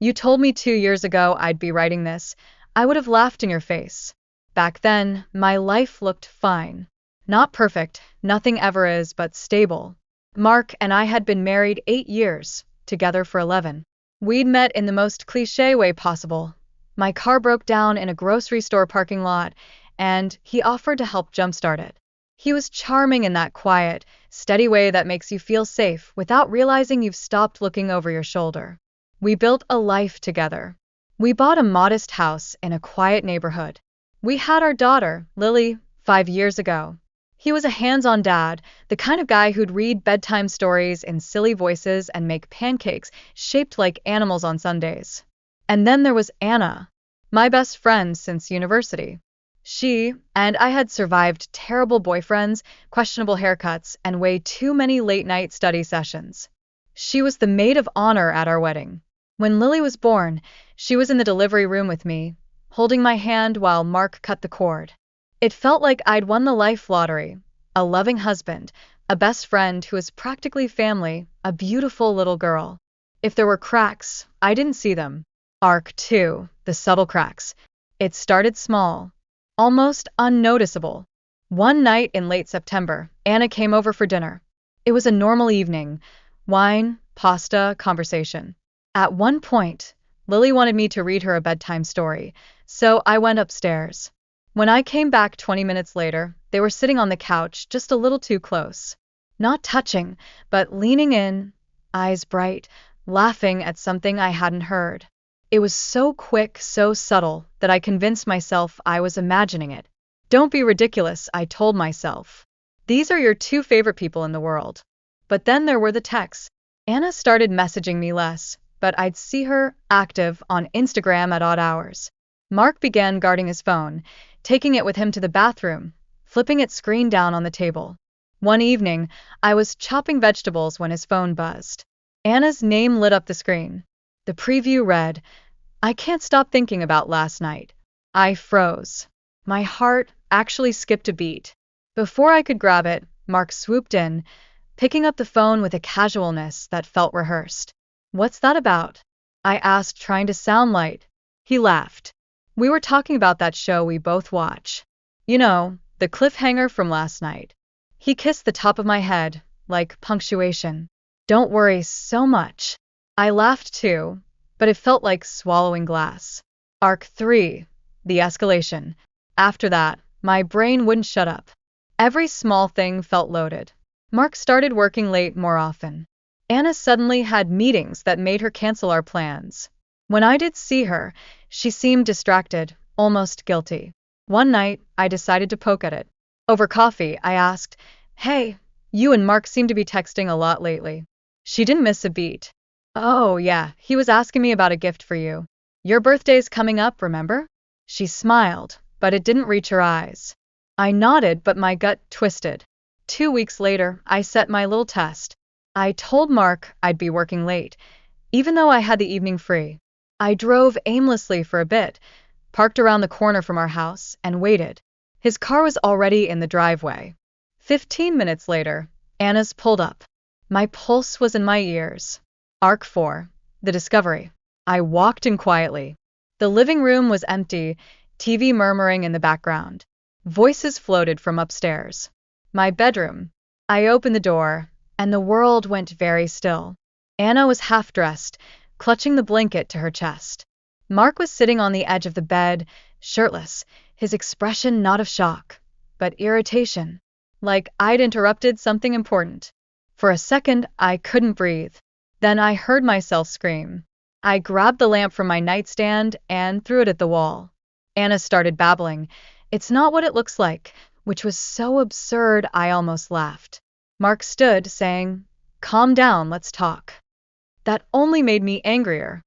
You told me 2 years ago I'd be writing this. I would have laughed in your face. Back then, my life looked fine. Not perfect, nothing ever is, but stable. Mark and I had been married 8 years, together for 11. We'd met in the most cliché way possible. My car broke down in a grocery store parking lot, and he offered to help jumpstart it. He was charming in that quiet, steady way that makes you feel safe without realizing you've stopped looking over your shoulder. We built a life together. We bought a modest house in a quiet neighborhood. We had our daughter, Lily, 5 years ago. He was a hands-on dad, the kind of guy who'd read bedtime stories in silly voices and make pancakes shaped like animals on Sundays. And then there was Anna, my best friend since university. She and I had survived terrible boyfriends, questionable haircuts, and way too many late-night study sessions. She was the maid of honor at our wedding. When Lily was born, she was in the delivery room with me, holding my hand while Mark cut the cord. It felt like I'd won the life lottery, a loving husband, a best friend who was practically family, a beautiful little girl. If there were cracks, I didn't see them. Arc 2, the subtle cracks. It started small, almost unnoticeable. One night in late September, Anna came over for dinner. It was a normal evening. Wine, pasta, conversation. At one point, Lily wanted me to read her a bedtime story, so I went upstairs. When I came back 20 minutes later, they were sitting on the couch just a little too close. Not touching, but leaning in, eyes bright, laughing at something I hadn't heard. It was so quick, so subtle, that I convinced myself I was imagining it. Don't be ridiculous, I told myself. These are your two favorite people in the world. But then there were the texts. Anna started messaging me less, but I'd see her active on Instagram at odd hours. Mark began guarding his phone, taking it with him to the bathroom, flipping its screen down on the table. One evening, I was chopping vegetables when his phone buzzed. Anna's name lit up the screen. The preview read, "I can't stop thinking about last night." I froze. My heart actually skipped a beat. Before I could grab it, Mark swooped in, picking up the phone with a casualness that felt rehearsed. "What's that about?" I asked, trying to sound light. He laughed. "We were talking about that show we both watch. You know, the cliffhanger from last night." He kissed the top of my head, like punctuation. "Don't worry so much." I laughed too, but it felt like swallowing glass. Arc 3, the escalation. After that, my brain wouldn't shut up. Every small thing felt loaded. Mark started working late more often. Anna suddenly had meetings that made her cancel our plans. When I did see her, she seemed distracted, almost guilty. One night, I decided to poke at it. Over coffee, I asked, "Hey, you and Mark seem to be texting a lot lately." She didn't miss a beat. "Oh, yeah, he was asking me about a gift for you. Your birthday's coming up, remember?" She smiled, but it didn't reach her eyes. I nodded, but my gut twisted. 2 weeks later, I set my little test. I told Mark I'd be working late, even though I had the evening free. I drove aimlessly for a bit, parked around the corner from our house, and waited. His car was already in the driveway. 15 minutes later, Anna's pulled up. My pulse was in my ears. Arc 4, the discovery. I walked in quietly. The living room was empty, TV murmuring in the background. Voices floated from upstairs. My bedroom. I opened the door, and the world went very still. Anna was half-dressed, clutching the blanket to her chest. Mark was sitting on the edge of the bed, shirtless, his expression not of shock, but irritation, like I'd interrupted something important. For a second, I couldn't breathe. Then I heard myself scream. I grabbed the lamp from my nightstand and threw it at the wall. Anna started babbling. "It's not what it looks like," which was so absurd I almost laughed. Mark stood, saying, "Calm down, let's talk." That only made me angrier.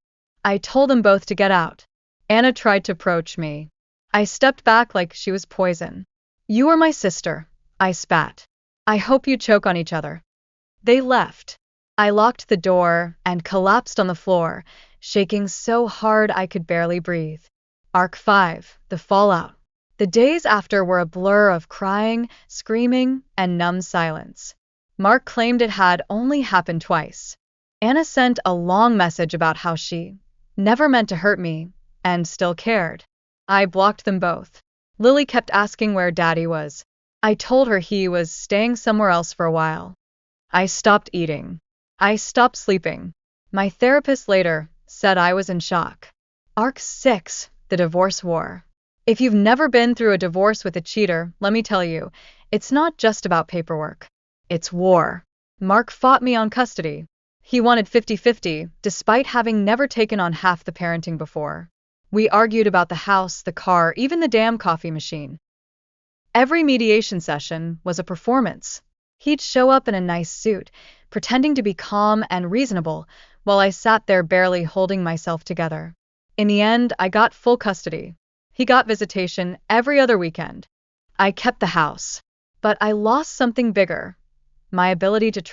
I told them both to get out. Anna tried to approach me. I stepped back like she was poison. "You are my sister," I spat. "I hope you choke on each other." They left. I locked the door and collapsed on the floor, shaking so hard I could barely breathe. Arc 5, the fallout. The days after were a blur of crying, screaming, and numb silence. Mark claimed it had only happened twice. Anna sent a long message about how she never meant to hurt me, and still cared. I blocked them both. Lily kept asking where Daddy was. I told her he was staying somewhere else for a while. I stopped eating. I stopped sleeping. My therapist later said I was in shock. Arc 6, the divorce war. If you've never been through a divorce with a cheater, let me tell you, it's not just about paperwork. It's war. Mark fought me on custody. He wanted 50-50, despite having never taken on half the parenting before. We argued about the house, the car, even the damn coffee machine. Every mediation session was a performance. He'd show up in a nice suit, pretending to be calm and reasonable, while I sat there barely holding myself together. In the end, I got full custody. He got visitation every other weekend. I kept the house. But I lost something bigger: my ability to